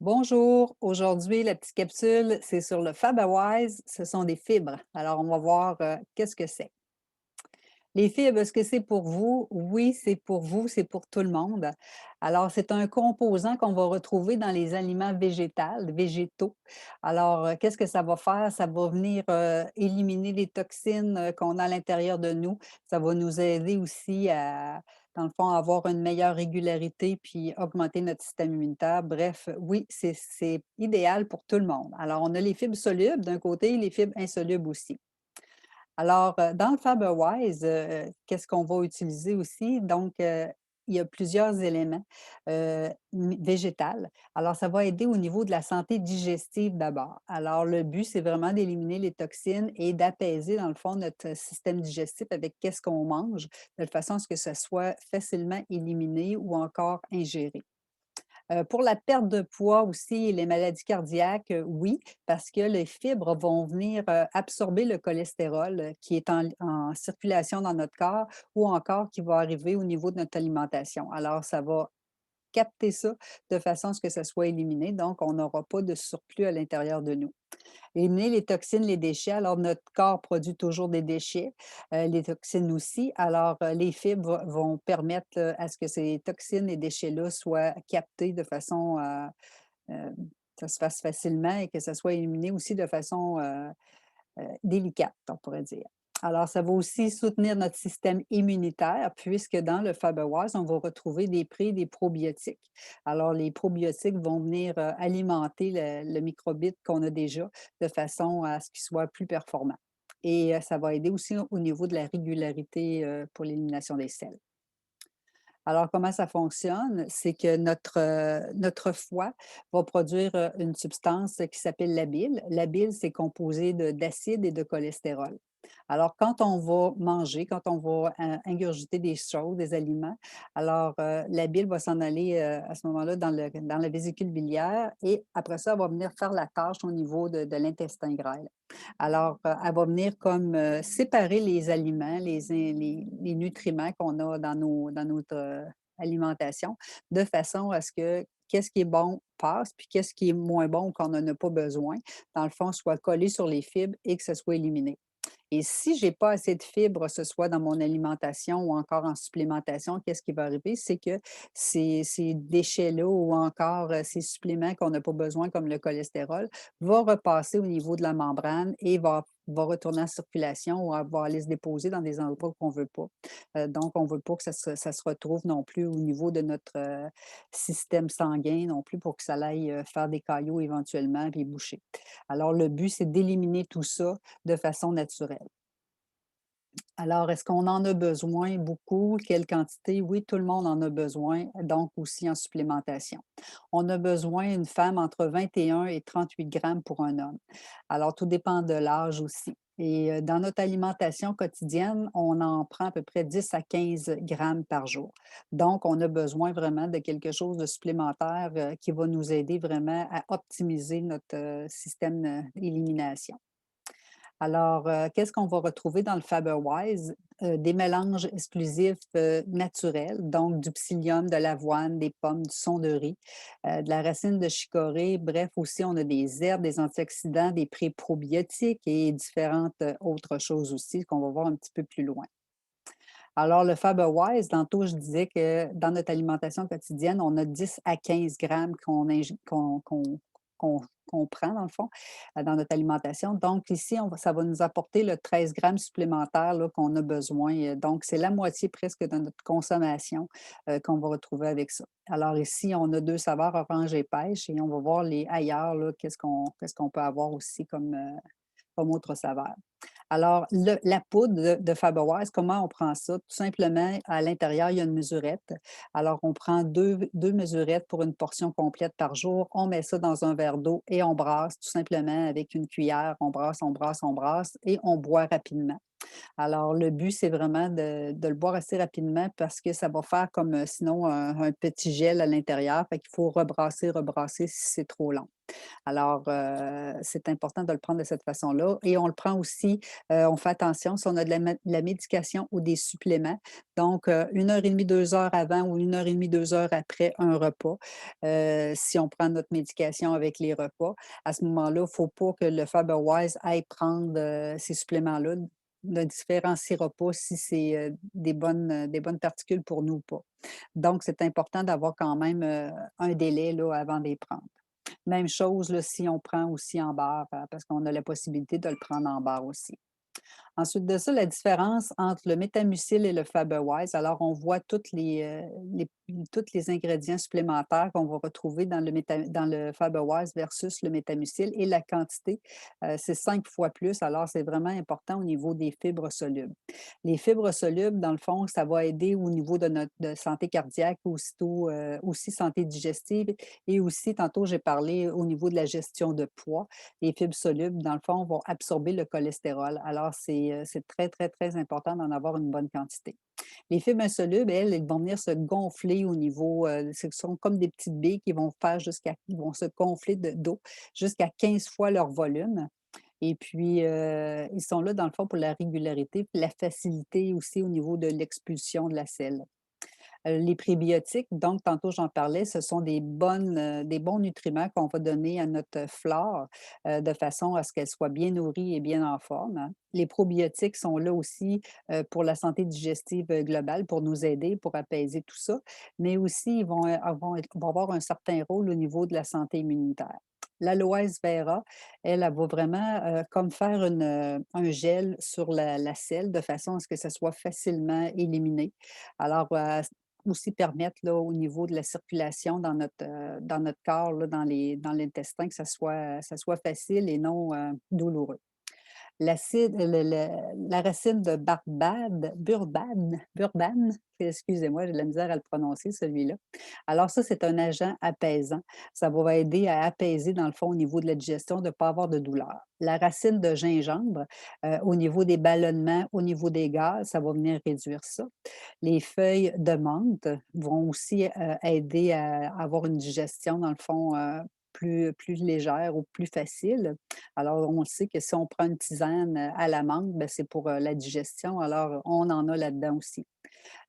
Bonjour, aujourd'hui la petite capsule, c'est sur le FabaWise, ce sont des fibres. Alors on va voir qu'est-ce que c'est. Les fibres, est-ce que c'est pour vous? Oui, c'est pour vous, c'est pour tout le monde. Alors c'est un composant qu'on va retrouver dans les aliments végétaux. Alors qu'est-ce que ça va faire? Ça va venir éliminer les toxines qu'on a à l'intérieur de nous. Ça va nous aider aussi à, dans le fond, avoir une meilleure régularité puis augmenter notre système immunitaire. Bref, oui, c'est idéal pour tout le monde. Alors, on a les fibres solubles d'un côté, les fibres insolubles aussi. Alors, dans le FaberWise, qu'est-ce qu'on va utiliser aussi? Donc, il y a plusieurs éléments végétales. Alors, ça va aider au niveau de la santé digestive d'abord. Alors, le but, c'est vraiment d'éliminer les toxines et d'apaiser, dans le fond, notre système digestif avec qu'est-ce qu'on mange, de façon à ce que ça soit facilement éliminé ou encore ingéré. Pour la perte de poids aussi et les maladies cardiaques, oui, parce que les fibres vont venir, absorber le cholestérol, qui est en circulation dans notre corps ou encore qui va arriver au niveau de notre alimentation. Alors ça va capter ça de façon à ce que ça soit éliminé, donc on n'aura pas de surplus à l'intérieur de nous. Éliminer les toxines, les déchets. Alors, notre corps produit toujours des déchets, les toxines aussi. Alors, les fibres vont permettre, à ce que ces toxines et déchets-là soient captés de façon à ça se fasse facilement et que ça soit éliminé aussi de façon, délicate, on pourrait dire. Alors, ça va aussi soutenir notre système immunitaire, puisque dans le Faberwise, on va retrouver des probiotiques. Alors, les probiotiques vont venir alimenter le microbite qu'on a déjà de façon à ce qu'il soit plus performant. Et ça va aider aussi au niveau de la régularité pour l'élimination des selles. Alors, comment ça fonctionne? C'est que notre foie va produire, une substance qui s'appelle la bile. La bile, c'est composé d'acide et de cholestérol. Alors, quand on va manger, quand on va ingurgiter des choses, des aliments, alors, la bile va s'en aller, à ce moment-là dans la vésicule biliaire et après ça, elle va venir faire la tâche au niveau de l'intestin grêle. Alors, elle va venir comme, séparer les aliments, les nutriments qu'on a dans notre, alimentation, de façon à ce que qu'est-ce qui est bon passe, puis qu'est-ce qui est moins bon ou qu'on n'en a pas besoin, dans le fond, soit collé sur les fibres et que ça soit éliminé. Et si j'ai pas assez de fibres, ce soit dans mon alimentation ou encore en supplémentation, qu'est-ce qui va arriver? C'est que ces déchets-là ou encore, ces suppléments qu'on n'a pas besoin, comme le cholestérol, vont repasser au niveau de la membrane et va retourner en circulation ou va aller se déposer dans des endroits qu'on ne veut pas. Donc on ne veut pas que ça se retrouve non plus au niveau de notre, système sanguin non plus pour que ça aille, faire des caillots éventuellement puis boucher. Alors le but, c'est d'éliminer tout ça de façon naturelle. Alors, est-ce qu'on en a besoin beaucoup? Quelle quantité? Oui, tout le monde en a besoin, donc aussi en supplémentation. On a besoin, une femme, entre 21 et 38 grammes pour un homme. Alors, tout dépend de l'âge aussi. Et dans notre alimentation quotidienne, on en prend à peu près 10 à 15 grammes par jour. Donc, on a besoin vraiment de quelque chose de supplémentaire qui va nous aider vraiment à optimiser notre système d'élimination. Alors, qu'est-ce qu'on va retrouver dans le FaberWise? Des mélanges exclusifs, naturels, donc du psyllium, de l'avoine, des pommes, du son de riz, de la racine de chicorée. Bref, aussi, on a des herbes, des antioxydants, des pré-probiotiques et différentes, autres choses aussi qu'on va voir un petit peu plus loin. Alors, le FaberWise, tantôt, je disais que dans notre alimentation quotidienne, on a 10 à 15 grammes qu'on prend, dans le fond, dans notre alimentation. Donc, ici, ça va nous apporter le 13 grammes supplémentaires là, qu'on a besoin. Donc, c'est la moitié presque de notre consommation qu'on va retrouver avec ça. Alors, ici, on a deux saveurs, orange et pêche, et on va voir les ailleurs, là, qu'est-ce qu'on peut avoir aussi comme autre saveur. Alors, la poudre de Faberwise, comment on prend ça? Tout simplement, à l'intérieur, il y a une mesurette. Alors, on prend deux mesurettes pour une portion complète par jour. On met ça dans un verre d'eau et on brasse tout simplement avec une cuillère. On brasse, on brasse, on brasse et on boit rapidement. Alors le but, c'est vraiment de le boire assez rapidement parce que ça va faire comme, sinon un petit gel à l'intérieur, fait qu'il faut rebrasser, rebrasser si c'est trop long. Alors, c'est important de le prendre de cette façon-là et on le prend aussi, on fait attention si on a de la médication ou des suppléments. Donc, 1 heure et demie, 2 heures avant ou 1 heure et demie, 2 heures après un repas, si on prend notre médication avec les repas. À ce moment-là, il ne faut pas que le Faberwise aille prendre, ces suppléments-là de différenciera pas si c'est, des bonnes particules pour nous ou pas. Donc, c'est important d'avoir quand même, un délai là, avant de les prendre. Même chose là, si on prend aussi en barre, parce qu'on a la possibilité de le prendre en barre aussi. Ensuite de ça, la différence entre le Métamucil et le Faberwise, alors on voit toutes les ingrédients supplémentaires qu'on va retrouver dans le Faberwise versus le Métamucil et la quantité, c'est 5 fois plus, alors c'est vraiment important au niveau des fibres solubles. Les fibres solubles, dans le fond, ça va aider au niveau de notre santé cardiaque, aussitôt, aussi santé digestive et aussi, tantôt, j'ai parlé au niveau de la gestion de poids. Les fibres solubles, dans le fond, vont absorber le cholestérol. Alors, c'est très, très, très important d'en avoir une bonne quantité. Les fibres insolubles, elles vont venir se gonfler au niveau, ce sont comme des petites billes qui vont se gonfler d'eau jusqu'à 15 fois leur volume. Et puis, ils sont là, dans le fond, pour la régularité, puis la facilité aussi au niveau de l'expulsion de la selle. Les prébiotiques, donc tantôt j'en parlais, ce sont des bons nutriments qu'on va donner à notre flore, de façon à ce qu'elle soit bien nourrie et bien en forme, hein. Les probiotiques sont là aussi, pour la santé digestive, globale, pour nous aider, pour apaiser tout ça, mais aussi vont avoir un certain rôle au niveau de la santé immunitaire. L'aloès vera, elle va vraiment, comme faire un gel sur la selle de façon à ce que ça soit facilement éliminé. Alors, aussi permettre là, au niveau de la circulation dans notre corps, là, dans l'intestin, que ça soit facile et non douloureux. La racine de burbane, excusez-moi, j'ai de la misère à le prononcer, celui-là. Alors ça, c'est un agent apaisant. Ça va aider à apaiser, dans le fond, au niveau de la digestion, de ne pas avoir de douleur. La racine de gingembre, au niveau des ballonnements, au niveau des gaz, ça va venir réduire ça. Les feuilles de menthe vont aussi, aider à avoir une digestion, dans le fond, plus légère ou plus facile. Alors, on sait que si on prend une tisane, à la menthe, ben, c'est pour, la digestion, alors on en a là-dedans aussi.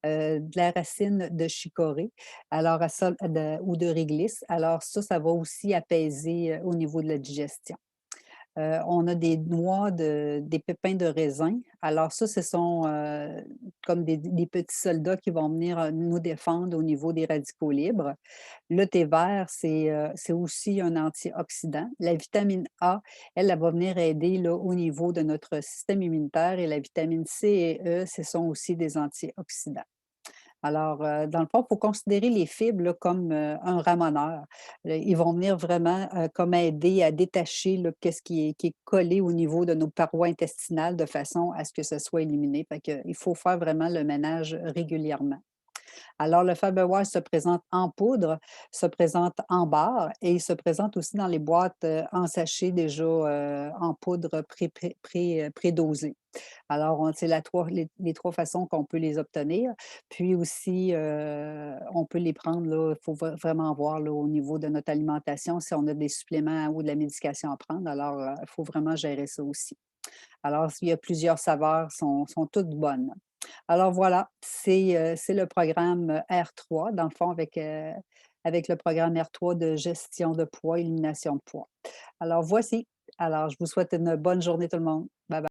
De la racine de chicorée, alors à ça ou de réglisse, alors ça va aussi apaiser, au niveau de la digestion. On a des pépins de raisin. Alors ça, ce sont, comme des petits soldats qui vont venir, nous défendre au niveau des radicaux libres. Le thé vert, c'est aussi un antioxydant. La vitamine A, elle va venir aider là, au niveau de notre système immunitaire et la vitamine C et E, ce sont aussi des antioxydants. Alors, dans le fond, il faut considérer les fibres là, comme, un ramoneur. Ils vont venir vraiment, comme aider à détacher là, qu'est-ce qui est collé au niveau de nos parois intestinales de façon à ce que ce soit éliminé. Fait que, il faut faire vraiment le ménage régulièrement. Alors, le Faberwise se présente en poudre, se présente en barre et il se présente aussi dans les boîtes, en sachet déjà, en poudre prédosée. Alors, c'est les 3 façons qu'on peut les obtenir. Puis aussi, on peut les prendre là, il faut vraiment voir là, au niveau de notre alimentation si on a des suppléments ou de la médication à prendre. Alors, il faut vraiment gérer ça aussi. Alors, s'il y a plusieurs saveurs, sont toutes bonnes. Alors voilà, c'est le programme R3, dans le fond, avec le programme R3 de gestion de poids, élimination de poids. Alors voici. Alors, je vous souhaite une bonne journée tout le monde. Bye bye.